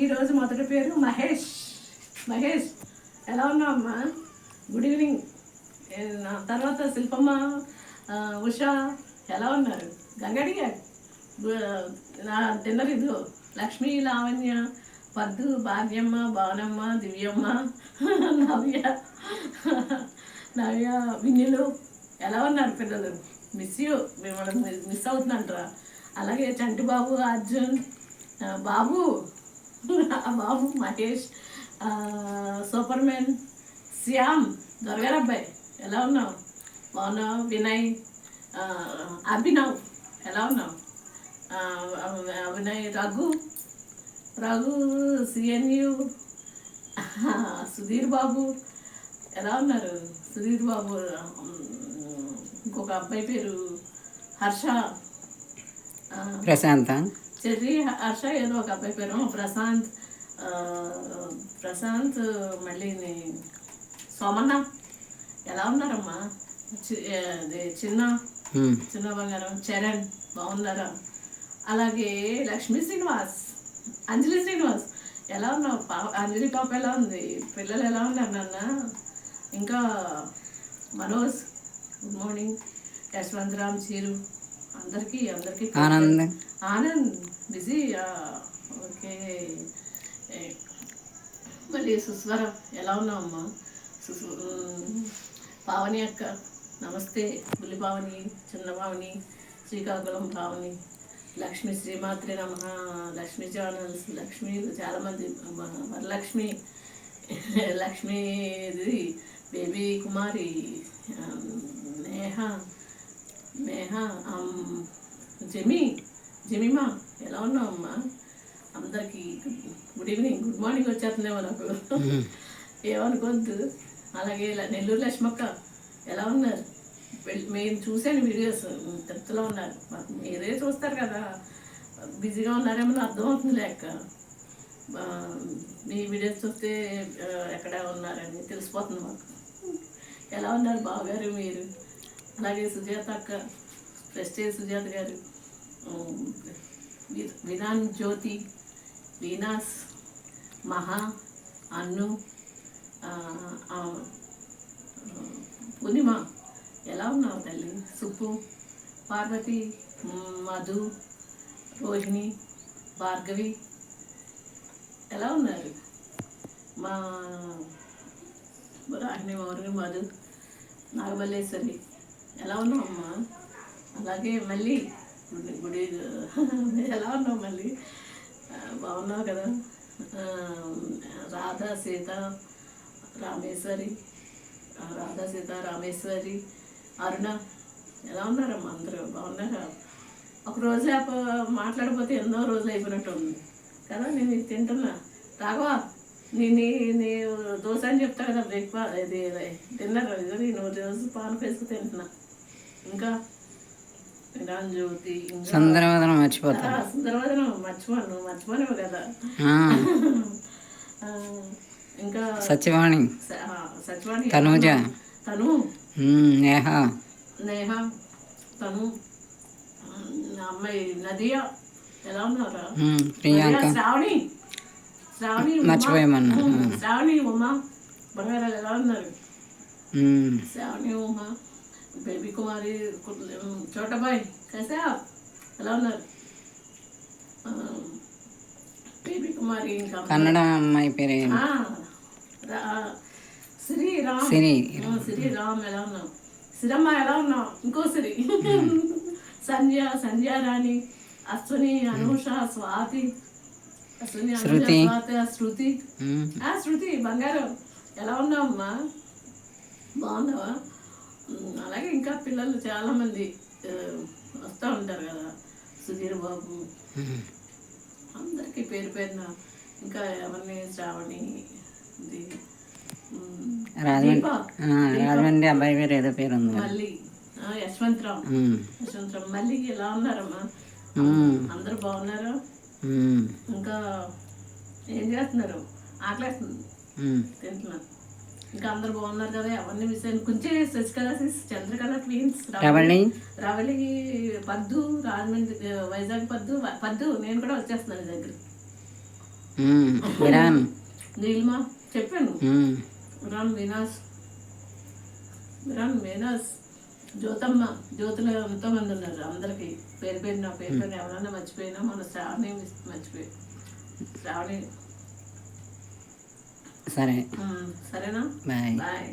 ఈరోజు మొదటి పేరు మహేష్. మహేష్ ఎలా ఉన్నావు అమ్మా? Good evening. తర్వాత శిల్పమ్మ, ఉషా ఎలా ఉన్నారు? గంగడిగా నా డిన్నర్ ఇదిగో. లక్ష్మీ, లావణ్య, పద్దు, భాగ్యమ్మ, భావనమ్మ, దివ్యమ్మ, నవ్య, నవ్య, విన్యులు ఎలా ఉన్నారు పిల్లలు? మిమ్మల్ని మిస్ అవుతుందంటారా? అలాగే చంటి బాబు, అర్జున్, బాబు, బాబు, మహేష్, సూపర్ మ్యాన్, శ్యామ్, దొరగారు అబ్బాయి ఎలా ఉన్నావు? బాగున్నావు? వినయ్, అభినవ్ ఎలా ఉన్నావు? వినయ్, రఘు, సిఎన్యు, సుధీర్ బాబు ఎలా ఉన్నారు? సుధీర్ బాబు, ఇంకొక అబ్బాయి పేరు హర్ష, ప్రశాంత్, చెర్రీ, హర్ష ఏదో ఒక అబ్బాయి పేరు ప్రశాంత్, మళ్ళీ సోమన్న ఎలా ఉన్నారమ్మా? చిన్న బంగారం, చరణ్ బాగున్నారా? అలాగే లక్ష్మీ శ్రీనివాస్, అంజలి శ్రీనివాస్ ఎలా ఉన్నావు? అంజలి పాప ఎలా ఉంది? పిల్లలు ఎలా ఉన్నారు నాన్న? ఇంకా మనోజ్ గుడ్ మార్నింగ్, యశ్వంతరామ్, చీరు అందరికీ ఆనంద్ బిజీ. ఓకే. మళ్ళీ సుస్వర ఎలా ఉన్నావు అమ్మా? పావని అక్క నమస్తే. బుల్లి పావని, చిన్న పావని, శ్రీకాకుళం పావని, లక్ష్మి, శ్రీమాత్రి నమ, లక్ష్మీ ఛానల్స్, లక్ష్మి చాలామంది, వరలక్ష్మి, లక్ష్మీది, బేబీ కుమారి, నేహ, జెమిమా ఎలా ఉన్నావు అమ్మా? అందరికీ గుడ్ ఈవినింగ్, గుడ్ మార్నింగ్ వచ్చేస్తున్నామో నాకు, ఏమనుకోద్దు. అలాగే నెల్లూరు లక్ష్మక్క ఎలా ఉన్నారు? మేము చూసాను వీడియోస్, తిరుపతిలో ఉన్నారు. మీరే చూస్తారు కదా, బిజీగా ఉన్నారేమో అర్థమవుతుంది లేక. మీ వీడియోస్ చూస్తే ఎక్కడ ఉన్నారని తెలిసిపోతుంది మాకు. ఎలా ఉన్నారు బావగారు మీరు? అలాగే సుజాత అక్క, ప్రెస్టేజ్ సుజాత గారు, విధాన్ జ్యోతి, వీనాస్, మహా, అన్ను, పూర్ణిమ ఎలా ఉన్నావు తల్లి? సుప్పు, పార్వతి, మధు, రోహిణి, భార్గవి ఎలా ఉన్నారు? మా రాహిణి, మధు, నాగమల్లేశ్వరి ఎలా ఉన్నావు అమ్మా? అలాగే మళ్ళీ గుడి ఎలా ఉన్నావు? మళ్ళీ బాగున్నావు కదా? రాధా సీత రామేశ్వరి, అరుణ ఎలా ఉన్నారమ్మా? అందరూ బాగున్నారా? ఒక రోజు మాట్లాడకపోతే ఎన్నో రోజులు అయిపోయినట్టు ఉంది కదా. నేను ఇది తింటున్నా. రాఘవా, నీ దోశ అని చెప్తా కదా, బ్రేక్ఫాస్ట్ ఇది డిన్నర్ ఇది నేను రోజు పాన్ వేసుకు తింటున్నా. ఇంకా విధాన్ జ్యోతి, సుందరవదనం మర్చిపోను కదా. ఇంకా సత్యవాణి, తనూజ, నేహ, తను, అమ్మాయి నదియా ఎలా ఉన్నారా? ప్రియాంక, శ్రావణి మర్చిపోయామన్నా, శ్రావణి, ఉమా బంగారాలు ఎలా ఉన్నారు? శ్రావణి, ఉమా, బేబీ కుమారి, చోటబాయ్ కసా ఎలా ఉన్నారు? బేబీ కుమారి, ఇంకా కన్నడ అమ్మాయి పేరు శ్రీరామ్ ఎలా ఉన్నావు? సిరమ్మ ఎలా ఉన్నావు? ఇంకో సిరి, సంధ్య రాణి, అశ్విని, అనూష, స్వాతి, శృతి బంగారం ఎలా ఉన్నావమ్మా? బాగున్నావా? అలాగే ఇంకా పిల్లలు చాలామంది వస్తూ ఉంటారు కదా, సుధీర్ బాబు, అందరికీ పేరు పేరున. ఇంకా ఎవరిని? శ్రావణి, రాజమండ్రి అబ్బాయి పేరు ఏదో పేరు ఉంది, మళ్ళీ యశ్వంతరామ్, మళ్ళీ ఎలా ఉన్నారమ్మా? అందరూ బాగున్నారా? ఇంకా ఏం చేస్తున్నారు? ఆకలేస్తుంది, తింటున్నారు. ఇంకా అందరు బాగున్నారు కదా? ఎవరిని మిస్ అయిన కొంచెం శశికళ, చంద్రకళ ట్వీన్స్, రవళి, పద్దు, రాజమండ్రి, వైజాగ్ పద్దు, నేను కూడా వచ్చేస్తున్నాను దగ్గర. విరాన్ నీలిమా చెప్పాను. విరాన్ మీనాస్ జ్యోతమ్మ, జ్యోతులు ఎంతోమంది ఉన్నారు. అందరికీ పేరు పేరు నా పేరు పేరు ఎవరైనా మర్చిపోయినా మన శ్రావణి మర్చిపోయి శ్రావణి. సరే సరేనా? బాయ్. బాయ్.